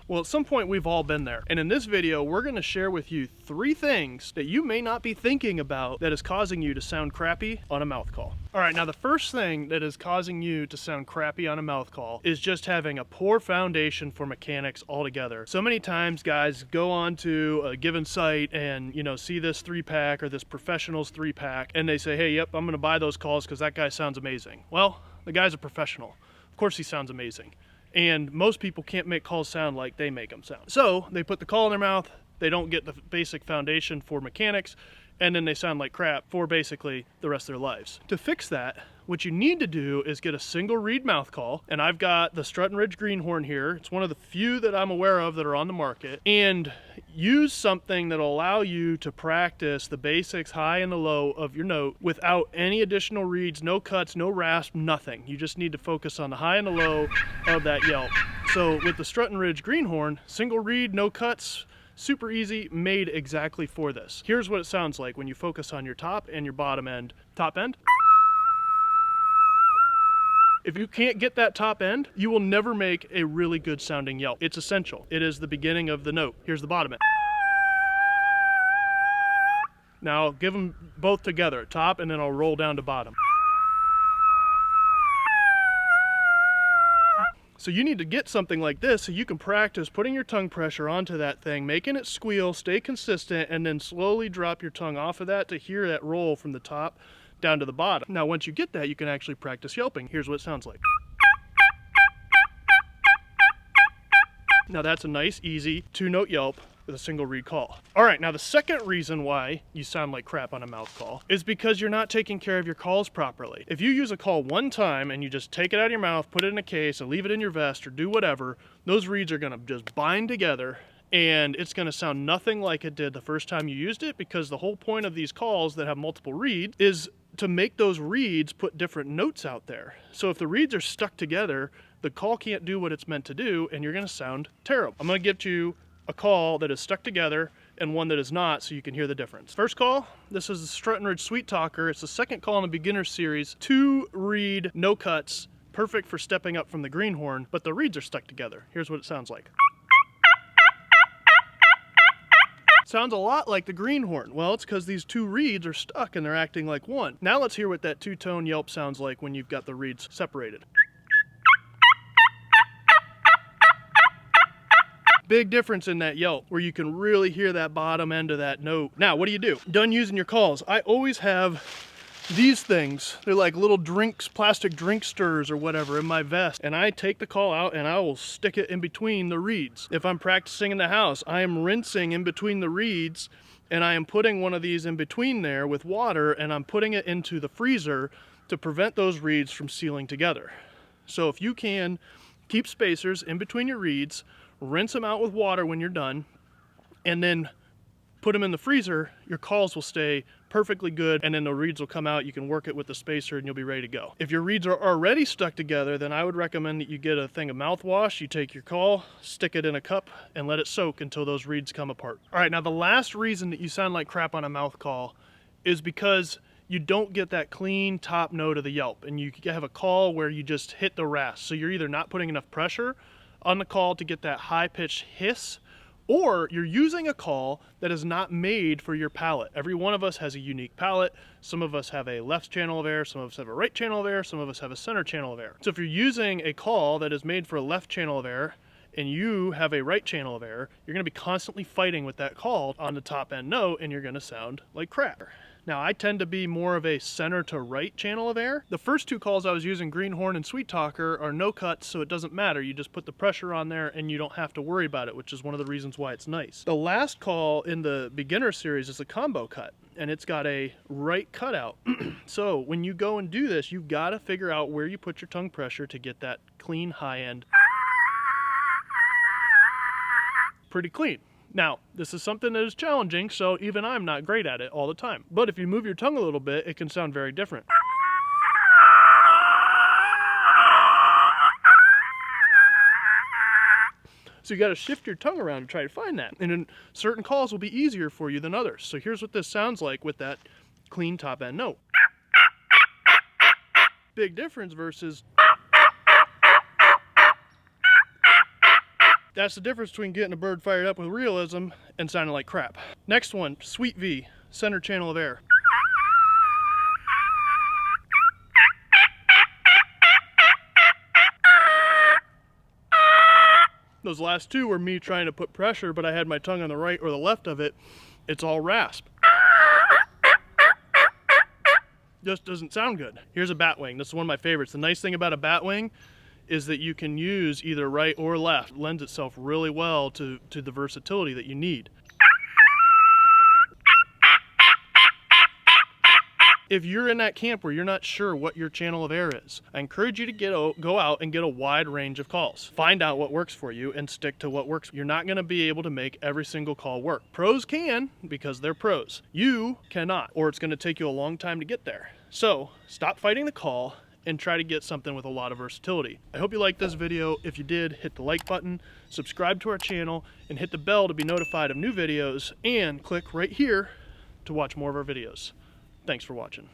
Well, at some point we've all been there. And in this video, we're gonna share with you 3 things that you may not be thinking about that is causing you to sound crappy on a mouth call. All right, now the first thing that is causing you to sound crappy on a mouth call is just having a poor foundation for mechanics altogether. So many times guys go on to a given site and, you know, see this 3-pack or this professional's 3-pack and they say, hey, yep, I'm gonna buy those calls because that guy sounds amazing. Well, the guy's a professional. Of course he sounds amazing. And most people can't make calls sound like they make them sound. So they put the call in their mouth, they don't get the basic foundation for mechanics, and then they sound like crap for basically the rest of their lives. To fix that, what you need to do is get a single reed mouth call, and I've got the Strut and Ridge Greenhorn here. It's one of the few that I'm aware of that are on the market, and use something that'll allow you to practice the basics, high and the low of your note without any additional reeds, no cuts, no rasp, nothing. You just need to focus on the high and the low of that yelp. So with the Strut and Ridge Greenhorn, single reed, no cuts, super easy, made exactly for this. Here's what it sounds like when you focus on your top and your bottom end. Top end. If you can't get that top end, you will never make a really good sounding yelp. It's essential. It is the beginning of the note. Here's the bottom end. Now I'll give them both together, top, and then I'll roll down to bottom. So you need to get something like this so you can practice putting your tongue pressure onto that thing, making it squeal, stay consistent, and then slowly drop your tongue off of that to hear that roll from the top down to the bottom. Now once you get that, you can actually practice yelping. Here's what it sounds like. Now that's a nice, easy 2-note yelp with a single reed call. All right, now the second reason why you sound like crap on a mouth call is because you're not taking care of your calls properly. If you use a call one time and you just take it out of your mouth, put it in a case and leave it in your vest or do whatever, those reeds are gonna just bind together and it's gonna sound nothing like it did the first time you used it, because the whole point of these calls that have multiple reeds is to make those reeds put different notes out there. So if the reeds are stuck together, the call can't do what it's meant to do and you're gonna sound terrible. I'm gonna give you a call that is stuck together and one that is not, so you can hear the difference. First call, this is the Strut and Ridge Sweet Talker. It's the second call in the beginner series. 2-reed, no cuts, perfect for stepping up from the Greenhorn, but the reeds are stuck together. Here's what it sounds like. Sounds a lot like the Greenhorn. Well, it's because these 2 reeds are stuck and they're acting like one. Now let's hear what that 2-tone yelp sounds like when you've got the reeds separated. Big difference in that yelp where you can really hear that bottom end of that note. Now, what do? Done using your calls. I always have these things. They're like little drinks, plastic drink stirrers or whatever in my vest. And I take the call out and I will stick it in between the reeds. If I'm practicing in the house, I am rinsing in between the reeds and I am putting one of these in between there with water and I'm putting it into the freezer to prevent those reeds from sealing together. So if you can keep spacers in between your reeds, rinse them out with water when you're done, and then put them in the freezer, your calls will stay perfectly good, and then the reeds will come out. You can work it with the spacer and you'll be ready to go. If your reeds are already stuck together, then I would recommend that you get a thing of mouthwash. You take your call, stick it in a cup, and let it soak until those reeds come apart. All right, now the last reason that you sound like crap on a mouth call is because you don't get that clean top note of the yelp, and you have a call where you just hit the rasp. So you're either not putting enough pressure on the call to get that high-pitched hiss, or you're using a call that is not made for your palate. Every one of us has a unique palate. Some of us have a left channel of air, some of us have a right channel of air, some of us have a center channel of air. So if you're using a call that is made for a left channel of air and you have a right channel of air, you're gonna be constantly fighting with that call on the top end note and you're gonna sound like crap. Now, I tend to be more of a center to right channel of air. The first 2 calls I was using, Greenhorn and Sweet Talker, are no cuts, so it doesn't matter. You just put the pressure on there and you don't have to worry about it, which is one of the reasons why it's nice. The last call in the beginner series is a combo cut, and it's got a right cutout. So when you go and do this, you've got to figure out where you put your tongue pressure to get that clean high end pretty clean. Now, this is something that is challenging, so even I'm not great at it all the time. But if you move your tongue a little bit, it can sound very different. So you got to shift your tongue around to try to find that. And then certain calls will be easier for you than others. So here's what this sounds like with that clean top end note. Big difference versus That's the difference between getting a bird fired up with realism and sounding like crap. Next one, Sweet V, center channel of air. Those last two were me trying to put pressure, but I had my tongue on the right or the left of it. It's all rasp. Just doesn't sound good. Here's a bat wing. This is one of my favorites. The nice thing about a bat wing is that you can use either right or left. It lends itself really well to the versatility that you need. If you're in that camp where you're not sure what your channel of air is, I encourage you to go out and get a wide range of calls. Find out what works for you and stick to what works. You're not gonna be able to make every single call work. Pros can, because they're pros. You cannot, or it's gonna take you a long time to get there. So stop fighting the call and try to get something with a lot of versatility. I hope you liked this video. If you did, hit the like button, subscribe to our channel, and hit the bell to be notified of new videos, and click right here to watch more of our videos. Thanks for watching.